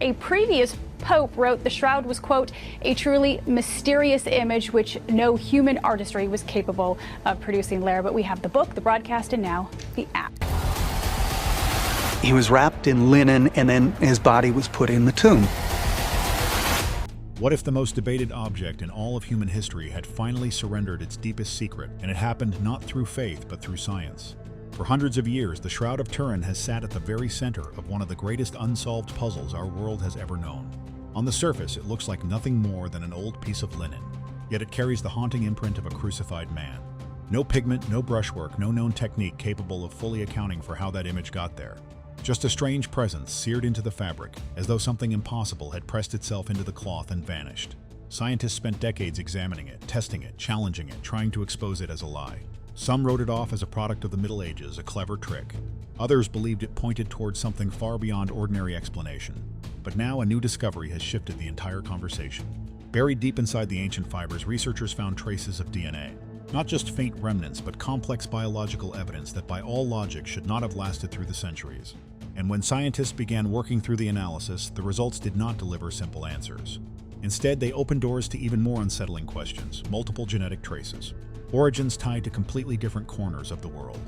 a previous pope wrote the shroud was, quote, a truly mysterious image which no human artistry was capable of producing. Lara, but we have the book, the broadcast, and now the app. He was wrapped in linen, and then his body was put in the tomb. What if the most debated object in all of human history had finally surrendered its deepest secret, and it happened not through faith but through science? For hundreds of years, the Shroud of Turin has sat at the very center of one of the greatest unsolved puzzles our world has ever known. On the surface, it looks like nothing more than an old piece of linen, yet it carries the haunting imprint of a crucified man. No pigment, no brushwork, no known technique capable of fully accounting for how that image got there. Just a strange presence seared into the fabric, as though something impossible had pressed itself into the cloth and vanished. Scientists spent decades examining it, testing it, challenging it, trying to expose it as a lie. Some wrote it off as a product of the Middle Ages, a clever trick. Others believed it pointed towards something far beyond ordinary explanation. But now a new discovery has shifted the entire conversation. Buried deep inside the ancient fibers, researchers found traces of DNA. Not just faint remnants, but complex biological evidence that by all logic should not have lasted through the centuries. And when scientists began working through the analysis, the results did not deliver simple answers. Instead, they opened doors to even more unsettling questions: multiple genetic traces, origins tied to completely different corners of the world,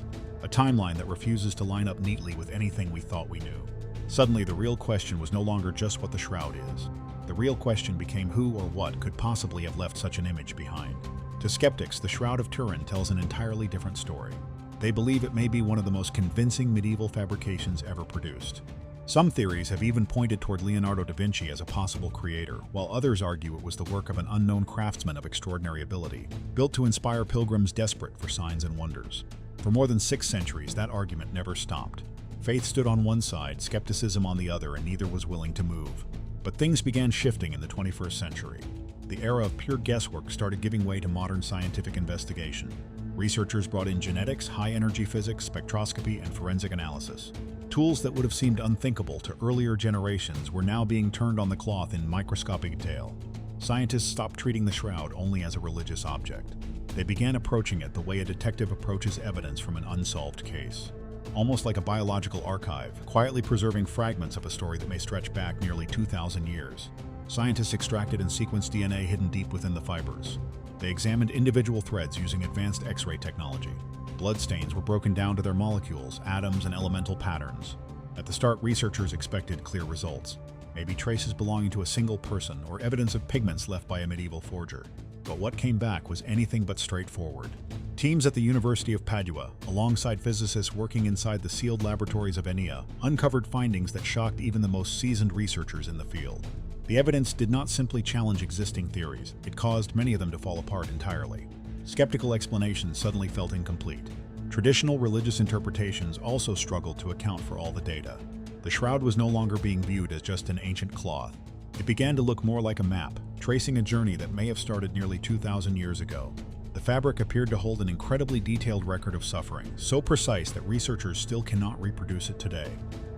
a timeline that refuses to line up neatly with anything we thought we knew. Suddenly, the real question was no longer just what the shroud is. The real question became who or what could possibly have left such an image behind. To skeptics, the Shroud of Turin tells an entirely different story. They believe it may be one of the most convincing medieval fabrications ever produced. Some theories have even pointed toward Leonardo da Vinci as a possible creator, while others argue it was the work of an unknown craftsman of extraordinary ability, built to inspire pilgrims desperate for signs and wonders. For more than 6 centuries, that argument never stopped. Faith stood on one side, skepticism on the other, and neither was willing to move. But things began shifting in the 21st century. The era of pure guesswork started giving way to modern scientific investigation. Researchers brought in genetics, high-energy physics, spectroscopy, and forensic analysis. Tools that would have seemed unthinkable to earlier generations were now being turned on the cloth in microscopic detail. Scientists stopped treating the shroud only as a religious object. They began approaching it the way a detective approaches evidence from an unsolved case. Almost like a biological archive, quietly preserving fragments of a story that may stretch back nearly 2,000 years. Scientists extracted and sequenced DNA hidden deep within the fibers. They examined individual threads using advanced X-ray technology. Bloodstains were broken down to their molecules, atoms, and elemental patterns. At the start, researchers expected clear results. Maybe traces belonging to a single person or evidence of pigments left by a medieval forger. But what came back was anything but straightforward. Teams at the University of Padua, alongside physicists working inside the sealed laboratories of Enigma, uncovered findings that shocked even the most seasoned researchers in the field. The evidence did not simply challenge existing theories, it caused many of them to fall apart entirely. Skeptical explanations suddenly felt incomplete. Traditional religious interpretations also struggled to account for all the data. The shroud was no longer being viewed as just an ancient cloth. It began to look more like a map, tracing a journey that may have started nearly 2,000 years ago. The fabric appeared to hold an incredibly detailed record of suffering, so precise that researchers still cannot reproduce it today.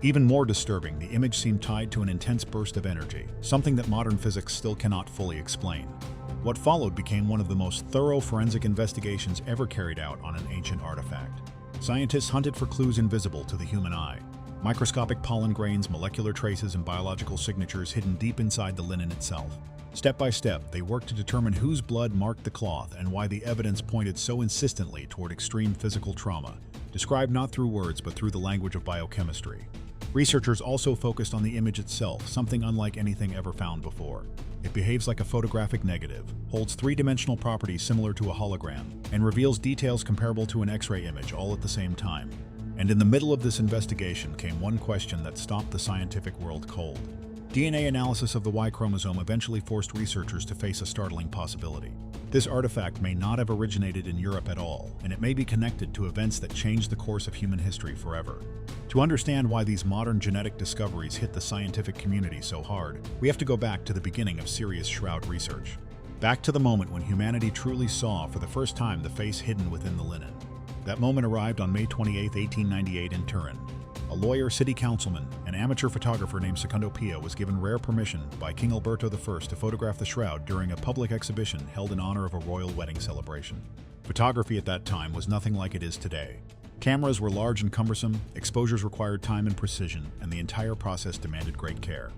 Even more disturbing, the image seemed tied to an intense burst of energy, something that modern physics still cannot fully explain. What followed became one of the most thorough forensic investigations ever carried out on an ancient artifact. Scientists hunted for clues invisible to the human eye. Microscopic pollen grains, molecular traces, and biological signatures hidden deep inside the linen itself. Step by step, they worked to determine whose blood marked the cloth and why the evidence pointed so insistently toward extreme physical trauma, described not through words but through the language of biochemistry. Researchers also focused on the image itself, something unlike anything ever found before. It behaves like a photographic negative, holds 3-dimensional properties similar to a hologram, and reveals details comparable to an X-ray image all at the same time. And in the middle of this investigation came one question that stopped the scientific world cold. DNA analysis of the Y chromosome eventually forced researchers to face a startling possibility. This artifact may not have originated in Europe at all, and it may be connected to events that changed the course of human history forever. To understand why these modern genetic discoveries hit the scientific community so hard, we have to go back to the beginning of serious shroud research. Back to the moment when humanity truly saw for the first time the face hidden within the linen. That moment arrived on May 28, 1898 in Turin. A lawyer, city councilman, and amateur photographer named Secondo Pia was given rare permission by King Alberto I to photograph the shroud during a public exhibition held in honor of a royal wedding celebration. Photography at that time was nothing like it is today. Cameras were large and cumbersome, exposures required time and precision, and the entire process demanded great care.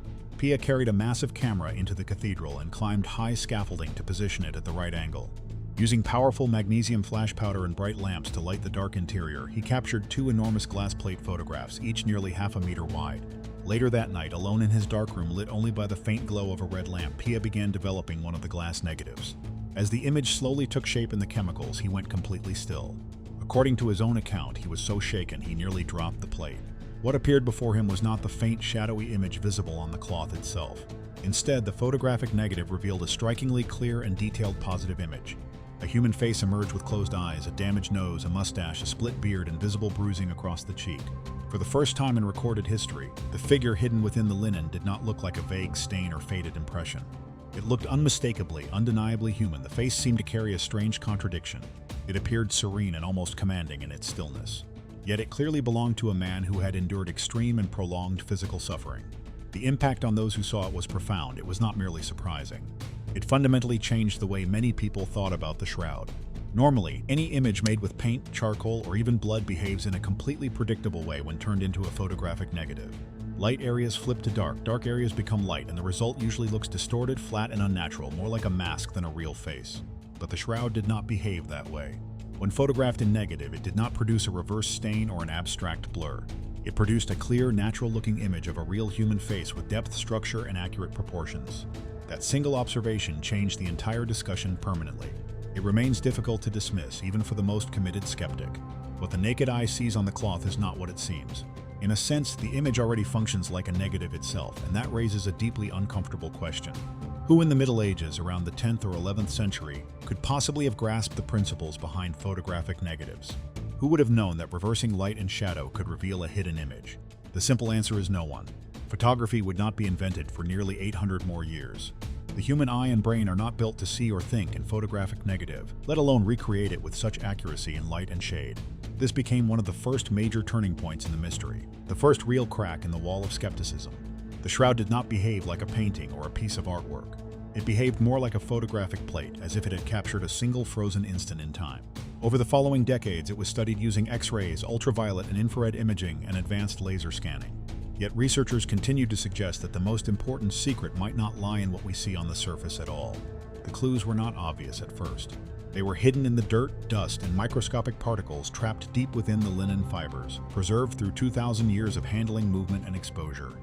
Pia carried a massive camera into the cathedral and climbed high scaffolding to position it at the right angle. Using powerful magnesium flash powder and bright lamps to light the dark interior, he captured 2 enormous glass plate photographs, each nearly half a meter wide. Later that night, alone in his darkroom lit only by the faint glow of a red lamp, Pia began developing one of the glass negatives. As the image slowly took shape in the chemicals, he went completely still. According to his own account, he was so shaken he nearly dropped the plate. What appeared before him was not the faint, shadowy image visible on the cloth itself. Instead, the photographic negative revealed a strikingly clear and detailed positive image. A human face emerged with closed eyes, a damaged nose, a mustache, a split beard, and visible bruising across the cheek. For the first time in recorded history, the figure hidden within the linen did not look like a vague stain or faded impression. It looked unmistakably, undeniably human. The face seemed to carry a strange contradiction. It appeared serene and almost commanding in its stillness. Yet it clearly belonged to a man who had endured extreme and prolonged physical suffering. The impact on those who saw it was profound. It was not merely surprising. It fundamentally changed the way many people thought about the Shroud. Normally, any image made with paint, charcoal, or even blood behaves in a completely predictable way when turned into a photographic negative. Light areas flip to dark, dark areas become light, and the result usually looks distorted, flat, and unnatural, more like a mask than a real face. But the Shroud did not behave that way. When photographed in negative, it did not produce a reverse stain or an abstract blur. It produced a clear, natural-looking image of a real human face with depth, structure, and accurate proportions. That single observation changed the entire discussion permanently. It remains difficult to dismiss, even for the most committed skeptic. What the naked eye sees on the cloth is not what it seems. In a sense, the image already functions like a negative itself, and that raises a deeply uncomfortable question. Who in the Middle Ages, around the 10th or 11th century, could possibly have grasped the principles behind photographic negatives? Who would have known that reversing light and shadow could reveal a hidden image? The simple answer is no one. Photography would not be invented for nearly 800 more years. The human eye and brain are not built to see or think in photographic negative, let alone recreate it with such accuracy in light and shade. This became one of the first major turning points in the mystery, the first real crack in the wall of skepticism. The Shroud did not behave like a painting or a piece of artwork. It behaved more like a photographic plate, as if it had captured a single frozen instant in time. Over the following decades, it was studied using X-rays, ultraviolet and infrared imaging, and advanced laser scanning. Yet researchers continued to suggest that the most important secret might not lie in what we see on the surface at all. The clues were not obvious at first. They were hidden in the dirt, dust, and microscopic particles trapped deep within the linen fibers, preserved through 2,000 years of handling, movement, and exposure.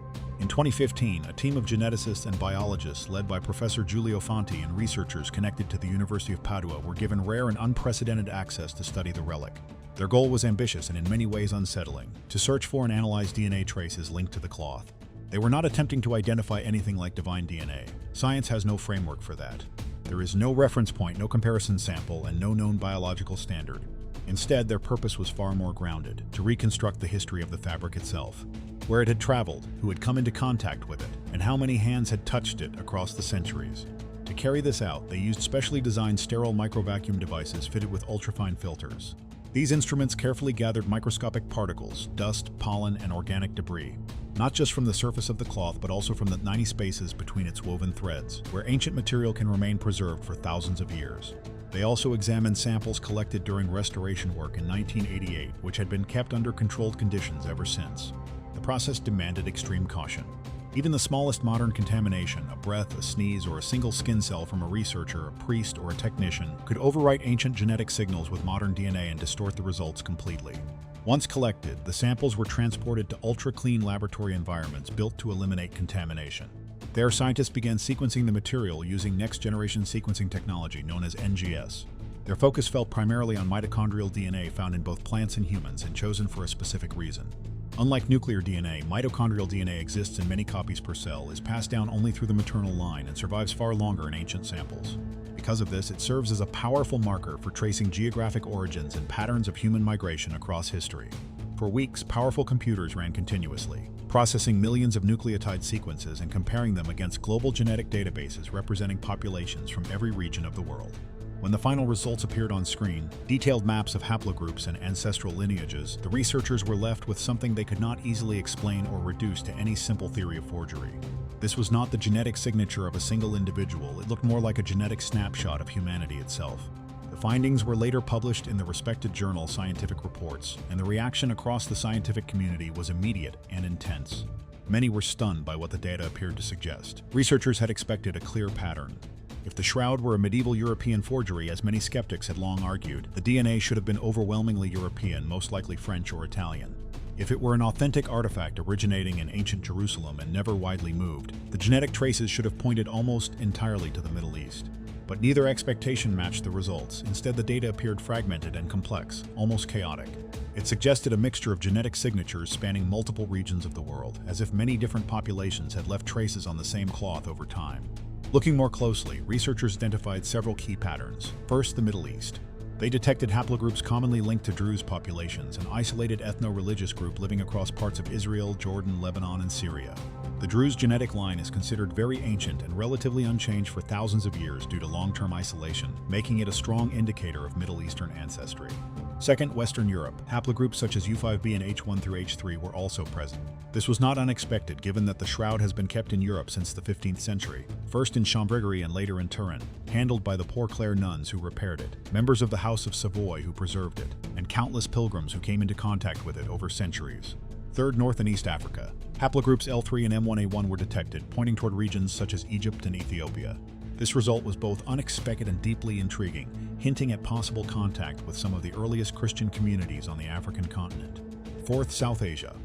In 2015, a team of geneticists and biologists led by Professor Giulio Fanti and researchers connected to the University of Padua were given rare and unprecedented access to study the relic. Their goal was ambitious and in many ways unsettling: to search for and analyze DNA traces linked to the cloth. They were not attempting to identify anything like divine DNA. Science has no framework for that. There is no reference point, no comparison sample, and no known biological standard. Instead, their purpose was far more grounded: to reconstruct the history of the fabric itself. Where it had traveled, who had come into contact with it, and how many hands had touched it across the centuries. To carry this out, they used specially designed sterile microvacuum devices fitted with ultrafine filters. These instruments carefully gathered microscopic particles, dust, pollen, and organic debris, not just from the surface of the cloth, but also from the tiny spaces between its woven threads, where ancient material can remain preserved for thousands of years. They also examined samples collected during restoration work in 1988, which had been kept under controlled conditions ever since. The process demanded extreme caution. Even the smallest modern contamination, a breath, a sneeze, or a single skin cell from a researcher, a priest, or a technician, could overwrite ancient genetic signals with modern DNA and distort the results completely. Once collected, the samples were transported to ultra-clean laboratory environments built to eliminate contamination. There, scientists began sequencing the material using next-generation sequencing technology known as NGS. Their focus fell primarily on mitochondrial DNA found in both plants and humans, and chosen for a specific reason. Unlike nuclear DNA, mitochondrial DNA exists in many copies per cell, is passed down only through the maternal line, and survives far longer in ancient samples. Because of this, it serves as a powerful marker for tracing geographic origins and patterns of human migration across history. For weeks, powerful computers ran continuously, processing millions of nucleotide sequences and comparing them against global genetic databases representing populations from every region of the world. When the final results appeared on screen, detailed maps of haplogroups and ancestral lineages, the researchers were left with something they could not easily explain or reduce to any simple theory of forgery. This was not the genetic signature of a single individual. It looked more like a genetic snapshot of humanity itself. The findings were later published in the respected journal Scientific Reports, and the reaction across the scientific community was immediate and intense. Many were stunned by what the data appeared to suggest. Researchers had expected a clear pattern. If the shroud were a medieval European forgery, as many skeptics had long argued, the DNA should have been overwhelmingly European, most likely French or Italian. If it were an authentic artifact originating in ancient Jerusalem and never widely moved, the genetic traces should have pointed almost entirely to the Middle East. But neither expectation matched the results. Instead, the data appeared fragmented and complex, almost chaotic. It suggested a mixture of genetic signatures spanning multiple regions of the world, as if many different populations had left traces on the same cloth over time. Looking more closely, researchers identified several key patterns. First, the Middle East. They detected haplogroups commonly linked to Druze populations, an isolated ethno-religious group living across parts of Israel, Jordan, Lebanon, and Syria. The Druze genetic line is considered very ancient and relatively unchanged for thousands of years due to long-term isolation, making it a strong indicator of Middle Eastern ancestry. Second, Western Europe. Haplogroups such as U5b and H1 through H3 were also present. This was not unexpected given that the shroud has been kept in Europe since the 15th century, first in Chambéry and later in Turin, handled by the Poor Clare nuns who repaired it, members of the House of Savoy who preserved it, and countless pilgrims who came into contact with it over centuries. Third, North and East Africa. Haplogroups L3 and M1A1 were detected, pointing toward regions such as Egypt and Ethiopia. This result was both unexpected and deeply intriguing, hinting at possible contact with some of the earliest Christian communities on the African continent. Fourth, South Asia.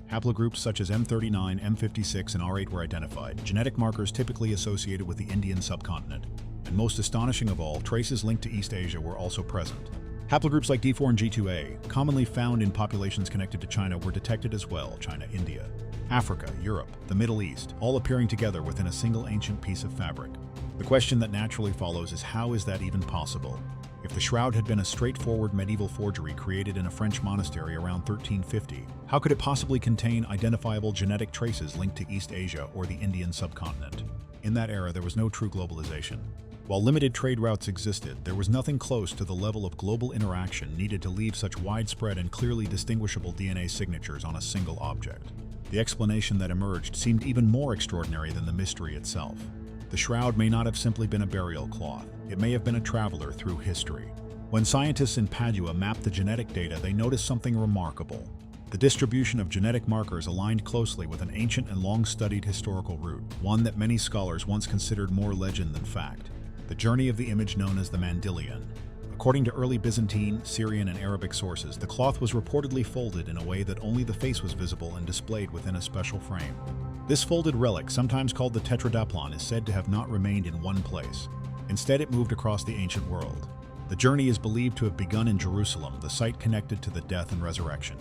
Haplogroups such as M39, M56, and R8 were identified, genetic markers typically associated with the Indian subcontinent. And most astonishing of all, traces linked to East Asia were also present. Haplogroups like D4 and G2A, commonly found in populations connected to China, were detected as well, China, India, Africa, Europe, the Middle East, all appearing together within a single ancient piece of fabric. The question that naturally follows is, how is that even possible? If the shroud had been a straightforward medieval forgery created in a French monastery around 1350, how could it possibly contain identifiable genetic traces linked to East Asia or the Indian subcontinent? In that era, there was no true globalization. While limited trade routes existed, there was nothing close to the level of global interaction needed to leave such widespread and clearly distinguishable DNA signatures on a single object. The explanation that emerged seemed even more extraordinary than the mystery itself. The shroud may not have simply been a burial cloth. It may have been a traveler through history. When scientists in Padua mapped the genetic data, they noticed something remarkable. The distribution of genetic markers aligned closely with an ancient and long-studied historical route, one that many scholars once considered more legend than fact. The journey of the image known as the Mandylion. According to early Byzantine, Syrian, and Arabic sources, the cloth was reportedly folded in a way that only the face was visible and displayed within a special frame. This folded relic, sometimes called the tetradaplon, is said to have not remained in one place. Instead, it moved across the ancient world. The journey is believed to have begun in Jerusalem, the site connected to the death and resurrection.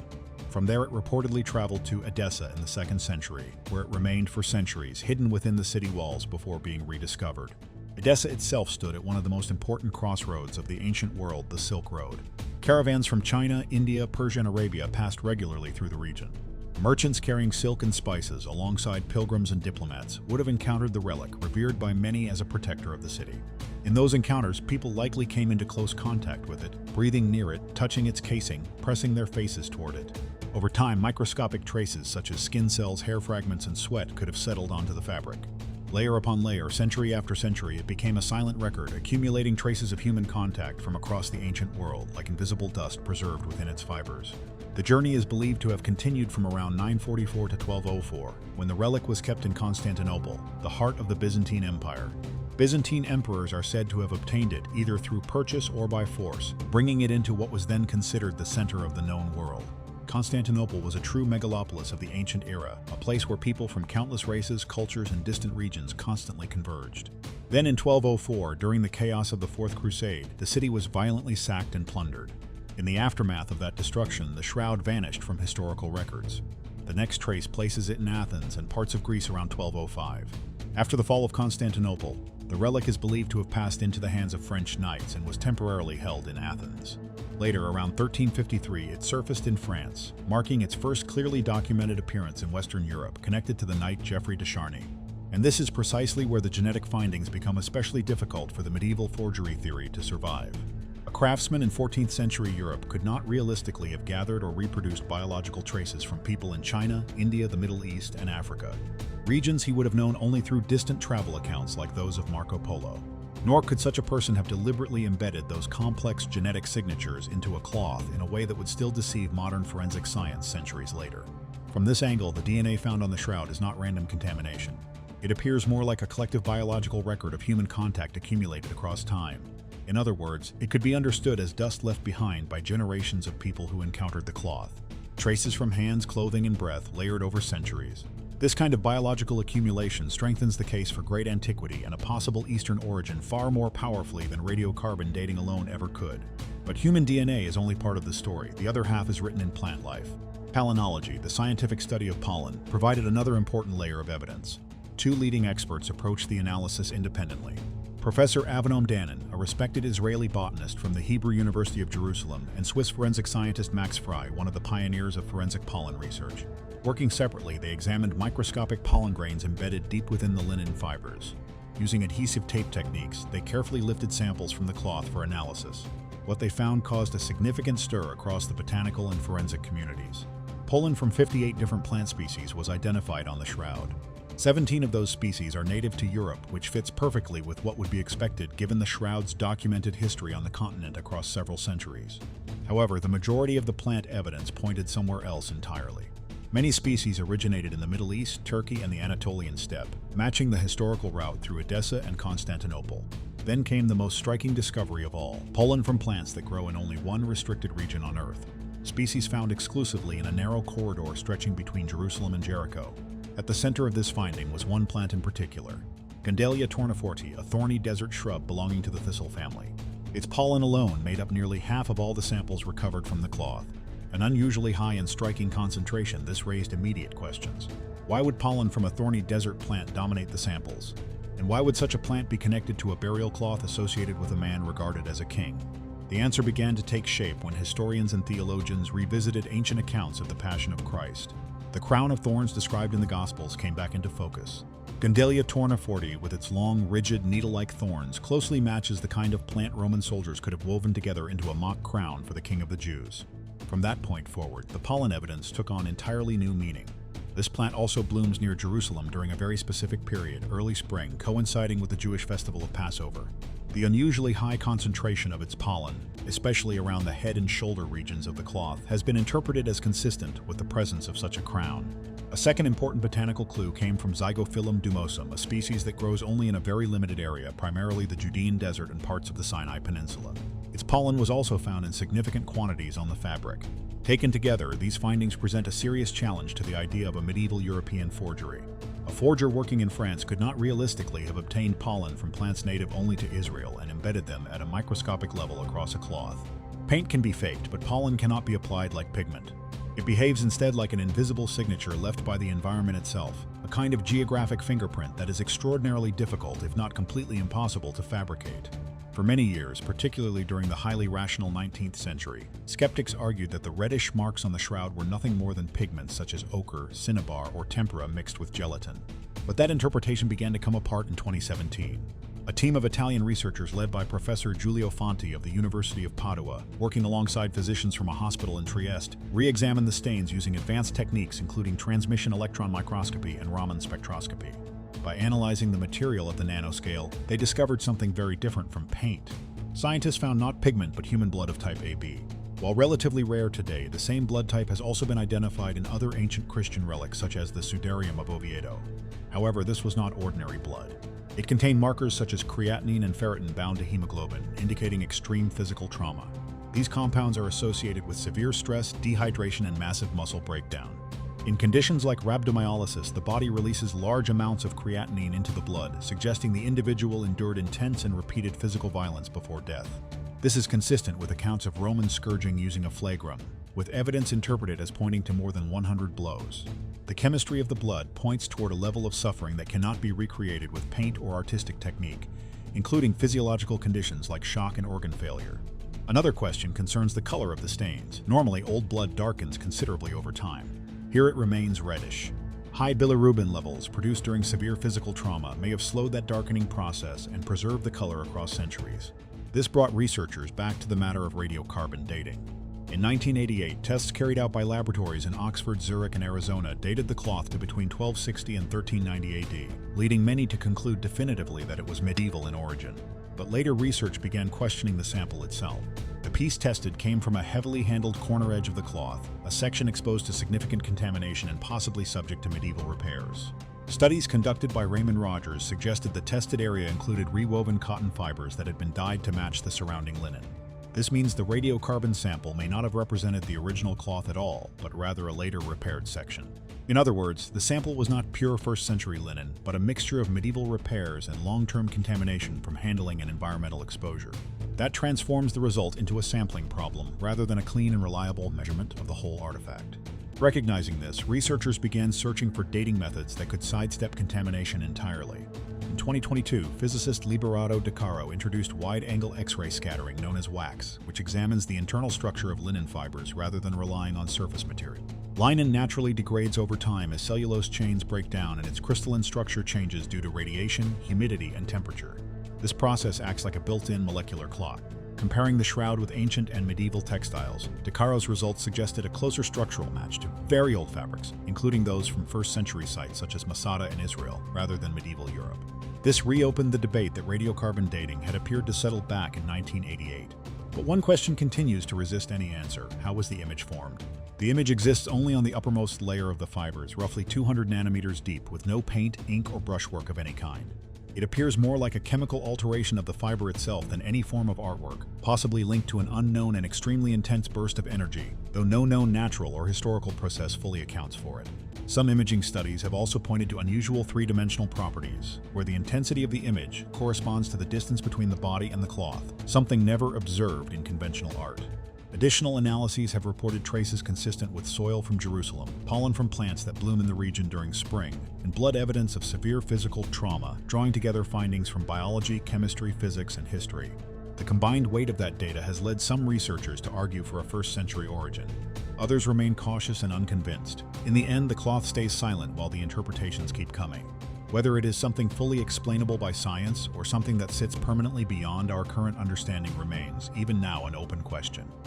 From there, it reportedly traveled to Edessa in the 2nd century, where it remained for centuries, hidden within the city walls before being rediscovered. Edessa itself stood at one of the most important crossroads of the ancient world, the Silk Road. Caravans from China, India, Persia, and Arabia passed regularly through the region. Merchants carrying silk and spices, alongside pilgrims and diplomats, would have encountered the relic, revered by many as a protector of the city. In those encounters, people likely came into close contact with it, breathing near it, touching its casing, pressing their faces toward it. Over time, microscopic traces such as skin cells, hair fragments, and sweat could have settled onto the fabric. Layer upon layer, century after century, it became a silent record, accumulating traces of human contact from across the ancient world, like invisible dust preserved within its fibers. The journey is believed to have continued from around 944 to 1204, when the relic was kept in Constantinople, the heart of the Byzantine Empire. Byzantine emperors are said to have obtained it either through purchase or by force, bringing it into what was then considered the center of the known world. Constantinople was a true megalopolis of the ancient era, a place where people from countless races, cultures, and distant regions constantly converged. Then in 1204, during the chaos of the Fourth Crusade, the city was violently sacked and plundered. In the aftermath of that destruction, the shroud vanished from historical records. The next trace places it in Athens and parts of Greece around 1205. After the fall of Constantinople, the relic is believed to have passed into the hands of French knights and was temporarily held in Athens. Later, around 1353, it surfaced in France, marking its first clearly documented appearance in Western Europe, connected to the knight Geoffrey de Charny. And this is precisely where the genetic findings become especially difficult for the medieval forgery theory to survive. A craftsman in 14th century Europe could not realistically have gathered or reproduced biological traces from people in China, India, the Middle East, and Africa, regions he would have known only through distant travel accounts like those of Marco Polo. Nor could such a person have deliberately embedded those complex genetic signatures into a cloth in a way that would still deceive modern forensic science centuries later. From this angle, the DNA found on the shroud is not random contamination. It appears more like a collective biological record of human contact accumulated across time. In other words, it could be understood as dust left behind by generations of people who encountered the cloth. Traces from hands, clothing, and breath layered over centuries. This kind of biological accumulation strengthens the case for great antiquity and a possible Eastern origin far more powerfully than radiocarbon dating alone ever could. But human DNA is only part of the story. The other half is written in plant life. Palynology, the scientific study of pollen, provided another important layer of evidence. Two leading experts approached the analysis independently. Professor Avinoam Danon, a respected Israeli botanist from the Hebrew University of Jerusalem, and Swiss forensic scientist Max Frey, one of the pioneers of forensic pollen research. Working separately, they examined microscopic pollen grains embedded deep within the linen fibers. Using adhesive tape techniques, they carefully lifted samples from the cloth for analysis. What they found caused a significant stir across the botanical and forensic communities. Pollen from 58 different plant species was identified on the shroud. 17 of those species are native to Europe, which fits perfectly with what would be expected given the shroud's documented history on the continent across several centuries. However, the majority of the plant evidence pointed somewhere else entirely. Many species originated in the Middle East, Turkey, and the Anatolian steppe, matching the historical route through Edessa and Constantinople. Then came the most striking discovery of all: pollen from plants that grow in only one restricted region on Earth. Species found exclusively in a narrow corridor stretching between Jerusalem and Jericho. At the center of this finding was one plant in particular, Gandalia tourneforti, a thorny desert shrub belonging to the thistle family. Its pollen alone made up nearly half of all the samples recovered from the cloth. An unusually high and striking concentration, this raised immediate questions. Why would pollen from a thorny desert plant dominate the samples? And why would such a plant be connected to a burial cloth associated with a man regarded as a king? The answer began to take shape when historians and theologians revisited ancient accounts of the Passion of Christ. The crown of thorns described in the Gospels came back into focus. Gandalia tourneforti, with its long, rigid, needle-like thorns, closely matches the kind of plant Roman soldiers could have woven together into a mock crown for the King of the Jews. From that point forward, the pollen evidence took on entirely new meaning. This plant also blooms near Jerusalem during a very specific period, early spring, coinciding with the Jewish festival of Passover. The unusually high concentration of its pollen, especially around the head and shoulder regions of the cloth, has been interpreted as consistent with the presence of such a crown. A second important botanical clue came from Zygophyllum dumosum, a species that grows only in a very limited area, primarily the Judean desert and parts of the Sinai Peninsula. Its pollen was also found in significant quantities on the fabric. Taken together, these findings present a serious challenge to the idea of a medieval European forgery. A forger working in France could not realistically have obtained pollen from plants native only to Israel and embedded them at a microscopic level across a cloth. Paint can be faked, but pollen cannot be applied like pigment. It behaves instead like an invisible signature left by the environment itself, a kind of geographic fingerprint that is extraordinarily difficult, if not completely impossible, to fabricate. For many years, particularly during the highly rational 19th century, skeptics argued that the reddish marks on the shroud were nothing more than pigments such as ochre, cinnabar, or tempera mixed with gelatin. But that interpretation began to come apart in 2017. A team of Italian researchers led by Professor Giulio Fanti of the University of Padua, working alongside physicians from a hospital in Trieste, re-examined the stains using advanced techniques including transmission electron microscopy and Raman spectroscopy. By analyzing the material at the nanoscale, they discovered something very different from paint. Scientists found not pigment but human blood of type AB. While relatively rare today, the same blood type has also been identified in other ancient Christian relics such as the Sudarium of Oviedo. However, this was not ordinary blood. It contained markers such as creatinine and ferritin bound to hemoglobin, indicating extreme physical trauma. These compounds are associated with severe stress, dehydration, and massive muscle breakdown. In conditions like rhabdomyolysis, the body releases large amounts of creatinine into the blood, suggesting the individual endured intense and repeated physical violence before death. This is consistent with accounts of Roman scourging using a flagrum, with evidence interpreted as pointing to more than 100 blows. The chemistry of the blood points toward a level of suffering that cannot be recreated with paint or artistic technique, including physiological conditions like shock and organ failure. Another question concerns the color of the stains. Normally, old blood darkens considerably over time. Here it remains reddish. High bilirubin levels produced during severe physical trauma may have slowed that darkening process and preserved the color across centuries. This brought researchers back to the matter of radiocarbon dating. In 1988, tests carried out by laboratories in Oxford, Zurich, and Arizona dated the cloth to between 1260 and 1390 AD, leading many to conclude definitively that it was medieval in origin. But later research began questioning the sample itself. The piece tested came from a heavily handled corner edge of the cloth, a section exposed to significant contamination and possibly subject to medieval repairs. Studies conducted by Raymond Rogers suggested the tested area included rewoven cotton fibers that had been dyed to match the surrounding linen. This means the radiocarbon sample may not have represented the original cloth at all, but rather a later repaired section. In other words, the sample was not pure 1st century linen, but a mixture of medieval repairs and long-term contamination from handling and environmental exposure. That transforms the result into a sampling problem, rather than a clean and reliable measurement of the whole artifact. Recognizing this, researchers began searching for dating methods that could sidestep contamination entirely. In 2022, physicist Liberato De Caro introduced wide-angle X-ray scattering known as WAX, which examines the internal structure of linen fibers rather than relying on surface material. Linen naturally degrades over time as cellulose chains break down and its crystalline structure changes due to radiation, humidity, and temperature. This process acts like a built-in molecular clock. Comparing the shroud with ancient and medieval textiles, De Caro's results suggested a closer structural match to very old fabrics, including those from 1st century sites such as Masada in Israel, rather than medieval Europe. This reopened the debate that radiocarbon dating had appeared to settle back in 1988. But one question continues to resist any answer: how was the image formed? The image exists only on the uppermost layer of the fibers, roughly 200 nanometers deep, with no paint, ink, or brushwork of any kind. It appears more like a chemical alteration of the fiber itself than any form of artwork, possibly linked to an unknown and extremely intense burst of energy, though no known natural or historical process fully accounts for it. Some imaging studies have also pointed to unusual three-dimensional properties, where the intensity of the image corresponds to the distance between the body and the cloth, something never observed in conventional art. Additional analyses have reported traces consistent with soil from Jerusalem, pollen from plants that bloom in the region during spring, and blood evidence of severe physical trauma, drawing together findings from biology, chemistry, physics, and history. The combined weight of that data has led some researchers to argue for a 1st century origin. Others remain cautious and unconvinced. In the end, the cloth stays silent while the interpretations keep coming. Whether it is something fully explainable by science or something that sits permanently beyond our current understanding remains, even now, an open question.